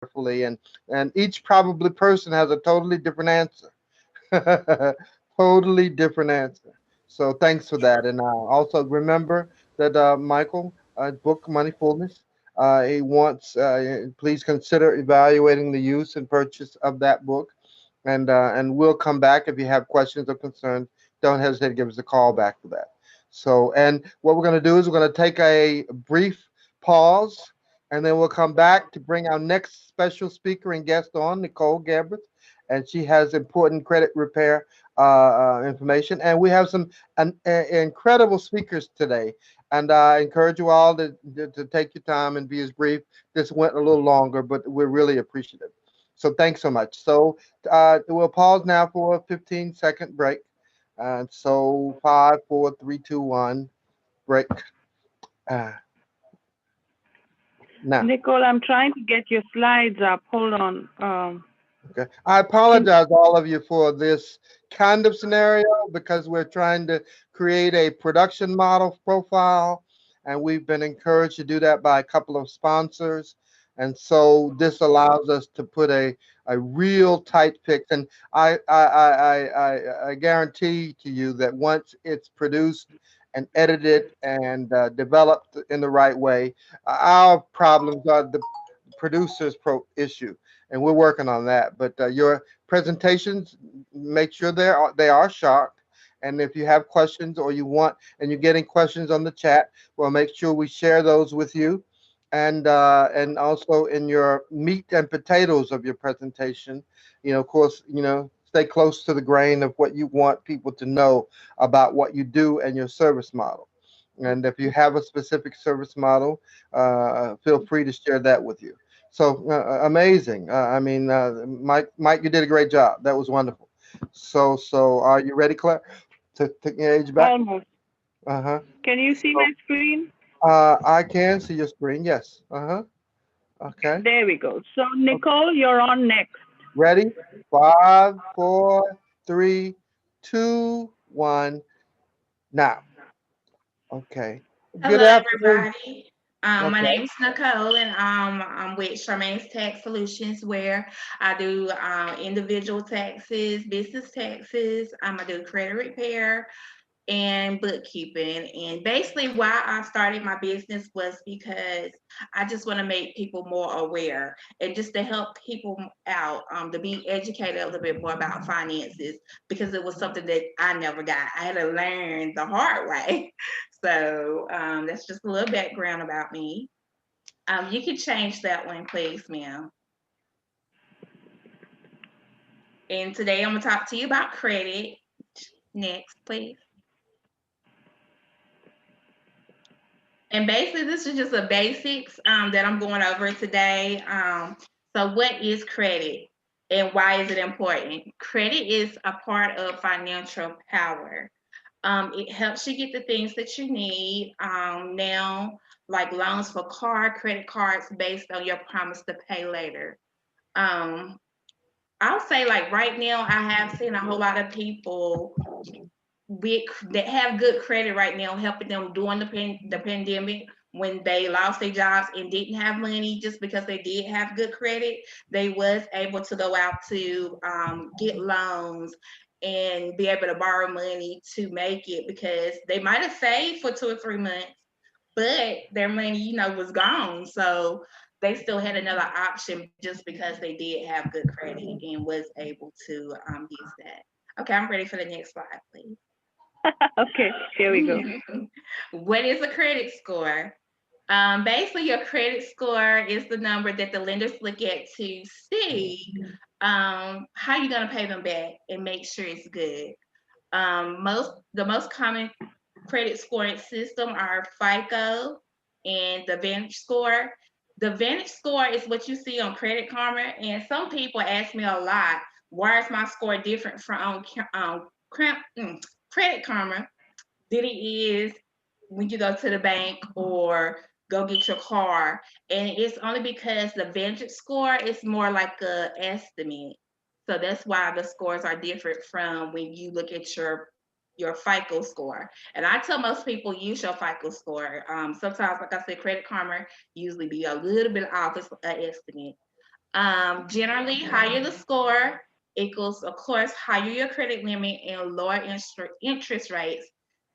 carefully, and each probably person has a totally different answer. Totally different answer. So thanks for that. And also remember that Michael, book Money Fullness, he wants, please consider evaluating the use and purchase of that book. And we'll come back if you have questions or concerns. Don't hesitate to give us a call back for that. So, and what we're going to do is we're going to take a brief pause, and then we'll come back to bring our next special speaker and guest on, Nicole Gabbard, and she has important credit repair information. And we have some incredible speakers today. And I encourage you all to take your time and be as brief. This went a little longer, but we're really appreciative. So thanks so much. So we'll pause now for a 15-second break. And so 5, 4, 3, 2, 1, break. Uh, now. Nicole, I'm trying to get your slides up. Hold on. Okay. I Can apologize all of you for this kind of scenario because we're trying to create a production model profile, and we've been encouraged to do that by a couple of sponsors. And so this allows us to put a real tight fix. And I guarantee to you that once it's produced and edited and developed in the right way, our problems are the producer's issue, and we're working on that. But your presentations, make sure they are sharp. And if you have questions or you want, and you're getting questions on the chat, we'll make sure we share those with you. And also in your meat and potatoes of your presentation, of course, stay close to the grain of what you want people to know about what you do and your service model. And if you have a specific service model, feel free to share that with you. So amazing. I mean, Mike, you did a great job. That was wonderful. So are you ready, Claire, to take your age back? almost. Uh-huh. Can you see So my screen? I can see your screen. Yes. Uh-huh. Okay. There we go. So, Okay. Nicole, you're on next. Ready? 5, 4, 3, 2, 1. Now. Okay. Good Hello, afternoon. everybody. My Okay. name is Nicole, and I'm with Charmaine's Tax Solutions, where I do individual taxes, business taxes. I do credit repair and bookkeeping. And basically, why I started my business was because I just want to make people more aware and just to help people out, to be educated a little bit more about finances, because it was something that I never got. I had to learn the hard way. So that's just a little background about me. You can change that one, please, ma'am. And today I'm going to talk to you about credit. Next, please. And basically, this is just the basics that I'm going over today. So what is credit and why is it important? Credit is a part of financial power. It helps you get the things that you need now, like loans for car, credit cards based on your promise to pay later. Um, I'll say, like right now, I have seen a whole lot of people with that have good credit right now, helping them during the pandemic when they lost their jobs and didn't have money. Just because they did have good credit, they was able to go out to get loans and be able to borrow money to make it, because they might have saved for 2 or 3 months, but their money, was gone. So they still had another option just because they did have good credit and was able to use that. Okay, I'm ready for the next slide, please. Okay, here we go. What is a credit score? Basically, your credit score is the number that the lenders look at to see how you're going to pay them back and make sure it's good. The most common credit scoring system are FICO and the Vantage score. The Vantage score is what you see on Credit Karma, and some people ask me a lot, why is my score different from Credit Karma than it is when you go to the bank or go get your car? And it's only because the Vantage score is more like a estimate. So that's why the scores are different from when you look at your FICO score. And I tell most people use your FICO score. Sometimes, like I said, Credit Karma usually be a little bit off. It's an estimate. Generally, higher the score equals, of course, higher your credit limit and lower interest rates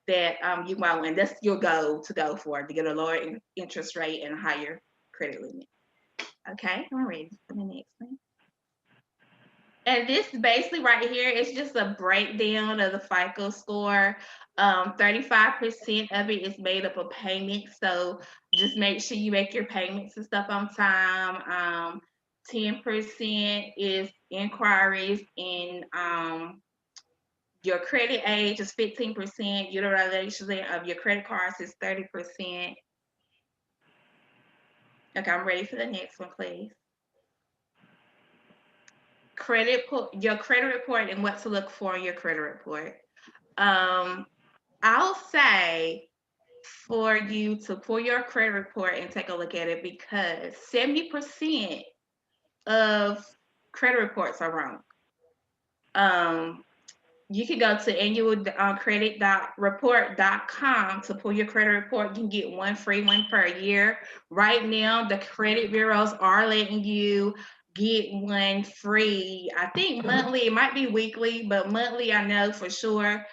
that you want. And that's your goal to go for, to get a lower interest rate and a higher credit limit. Okay, I'm ready for the next one. And this basically right here is just a breakdown of the FICO score. 35% of it is made up of payments. So just make sure you make your payments and stuff on time. 10% is inquiries, and your credit age is 15%. Utilization of your credit cards is 30%. Okay, I'm ready for the next one, please. Your credit report and what to look for in your credit report. Um, I'll say for you to pull your credit report and take a look at it, because 70% of credit reports are wrong. Um, you can go to annualcredit.report.com to pull your credit report. You can get one free one per year. Right now, the credit bureaus are letting you get one free. I think monthly, it might be weekly, but monthly, I know for sure,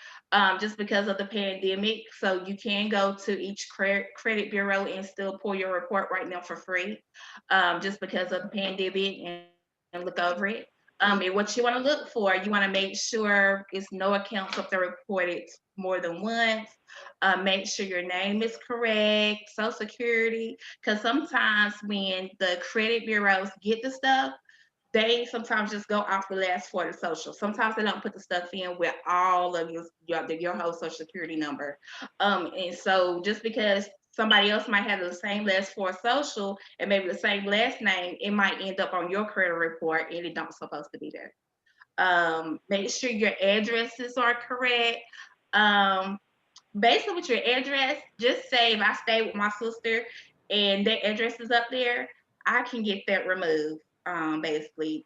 just because of the pandemic. So you can go to each credit bureau and still pull your report right now for free, just because of the pandemic, and look over it. And what you want to look for, you want to make sure it's no accounts up there reported more than once. Make sure your name is correct, social security, because sometimes when the credit bureaus get the stuff, they sometimes just go off the last four of the social. Sometimes they don't put the stuff in with all of your whole social security number. And so just because somebody else might have the same last four social and maybe the same last name, it might end up on your credit report and it don't supposed to be there. Make sure your addresses are correct. Um, Basically with your address, just say if I stay with my sister and their address is up there, I can get that removed. Basically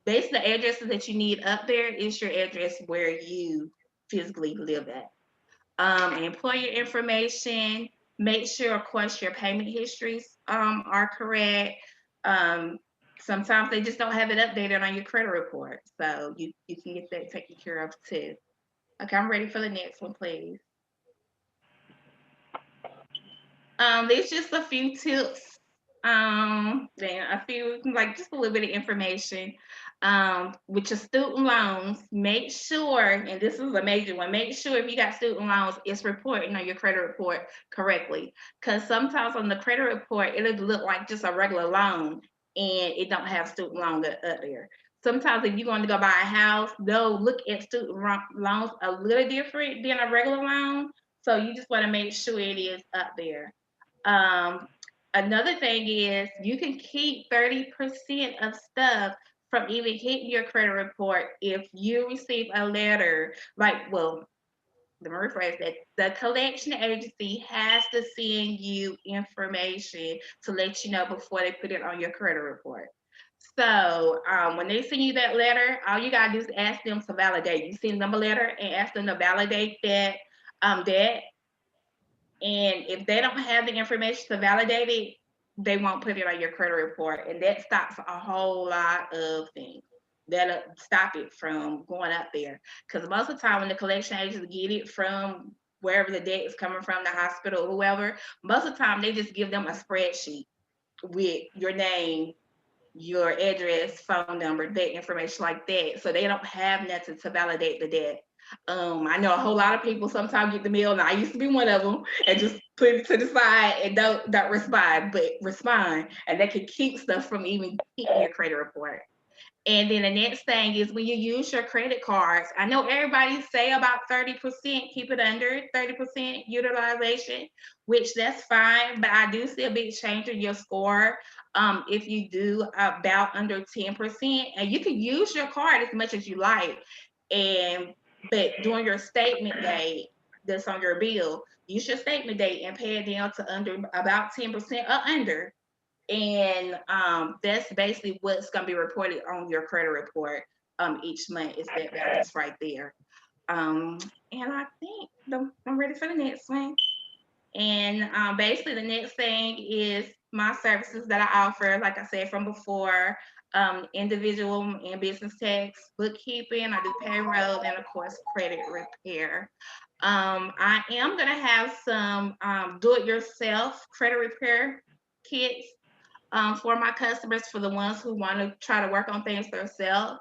the addresses that you need up there is your address where you physically live at. Employer information, make sure of course your payment histories are correct. Um, Sometimes they just don't have it updated on your credit report, so you can get that taken care of too. Okay, I'm ready for the next one, please. There's just a few tips. Then a few, like just a little bit of information. With your student loans, make sure, and this is a major one, make sure if you got student loans, it's reporting on your credit report correctly. Because sometimes on the credit report, it'll look like just a regular loan and it don't have student loan up there. Sometimes if you're going to go buy a house, they'll look at student loans a little different than a regular loan. So you just want to make sure it is up there. Um, Another thing is you can keep 30% of stuff from even hitting your credit report if you receive a letter, like, well, let me rephrase that. The collection agency has to send you information to let you know before they put it on your credit report. So when they send you that letter, all you gotta do is ask them to validate. You send them a letter and ask them to validate that, and if they don't have the information to validate it, they won't put it on your credit report. And that stops a whole lot of things. That'll stop it from going up there. Because most of the time when the collection agents get it from wherever the debt is coming from, the hospital, whoever, most of the time they just give them a spreadsheet with your name, your address, phone number, that information like that. So they don't have nothing to validate the debt. I know a whole lot of people sometimes get the mail, and I used to be one of them, and just put it to the side and don't respond, but respond, and that can keep stuff from even hitting your credit report. And then the next thing is when you use your credit cards. I know everybody say about 30%, keep it under 30% utilization, which that's fine, but I do see a big change in your score if you do about under 10%. And you can use your card as much as you like. And but during your statement date that's on your bill, use your statement date and pay it down to under about 10% or under, and that's basically what's going to be reported on your credit report each month is that balance right there. Um, and I think I'm ready for the next one. And basically, the next thing is my services that I offer, like I said from before. individual and business tax, bookkeeping, I do payroll, and of course credit repair. I am gonna have some do-it-yourself credit repair kits for my customers, for the ones who want to try to work on things themselves.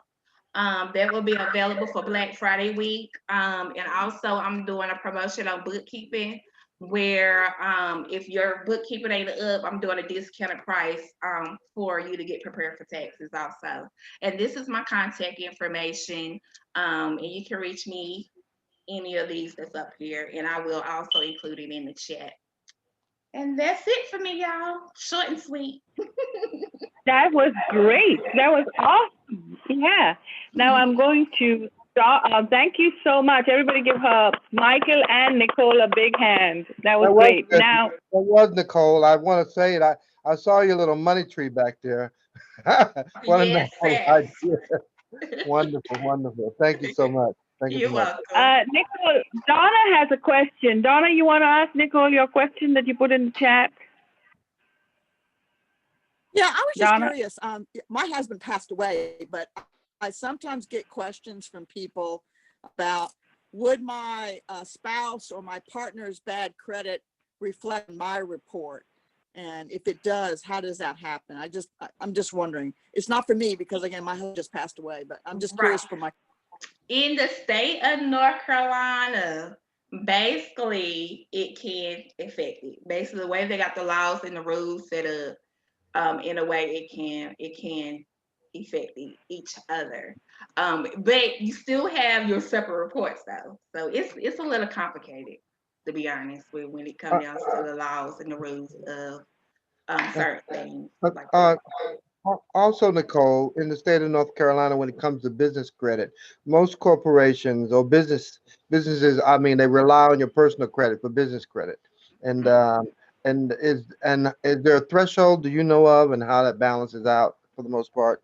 That will be available for Black Friday week. And also, I'm doing a promotion on bookkeeping where if your bookkeeping ain't up, I'm doing a discounted price for you to get prepared for taxes also. And this is my contact information. And you can reach me any of these that's up here, and I will also include it in the chat. And that's it for me, y'all. Short and sweet. That was great. That was awesome. Yeah. Now I'm going to start. Thank you so much. Everybody give her Michael and Nicole a big hand. That was That was great. good. Now, That was Nicole. I want to say it. I saw your little money tree back there. What a Yes, novel sis. idea. Wonderful, wonderful. Thank you so much. Thank you so You're much. welcome. Nicole, Donna has a question. Donna, you want to ask Nicole your question that you put in the chat? Yeah, I was just Donna? curious. My husband passed away, but I sometimes get questions from people about, would my spouse or my partner's bad credit reflect on my report? And if it does, how does that happen? I'm just wondering. It's not for me because, again, my husband just passed away, but I'm just Right. curious for my. In the state of North Carolina, basically it can affect it. Basically, the way they got the laws and the rules set up, in a way it can affect each other. But you still have your separate reports though, so it's a little complicated, to be honest, when it Uh, comes down to the laws and the rules of uh, certain things uh, like uh, that. Also, Nicole, in the state of North Carolina, when it comes to business credit, most corporations or businesses, I mean, they rely on your personal credit for business credit. And is there a threshold do you know of, and how that balances out for the most part?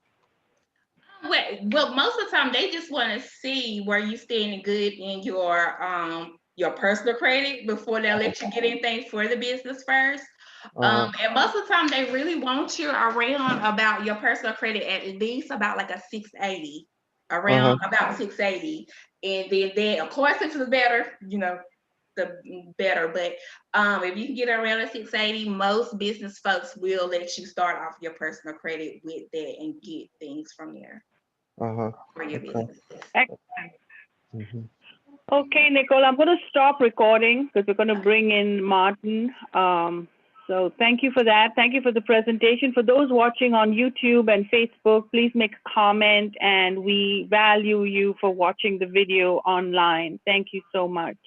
Well, most of the time they just want to see where you standing good in your personal credit before they let you get anything for the business first. Uh-huh. And most of the time they really want you around about your personal credit at least about like a 680, Uh-huh. around about 680. And then of course if it's better, the better. But if you can get around a 680, most business folks will let you start off your personal credit with that and get things from there Uh-huh. for your Okay. business. Excellent. Hmm. Okay, Nicole, I'm going to stop recording because we're going to bring in Martin. So thank you for that. Thank you for the presentation. For those watching on YouTube and Facebook, please make a comment, and we value you for watching the video online. Thank you so much.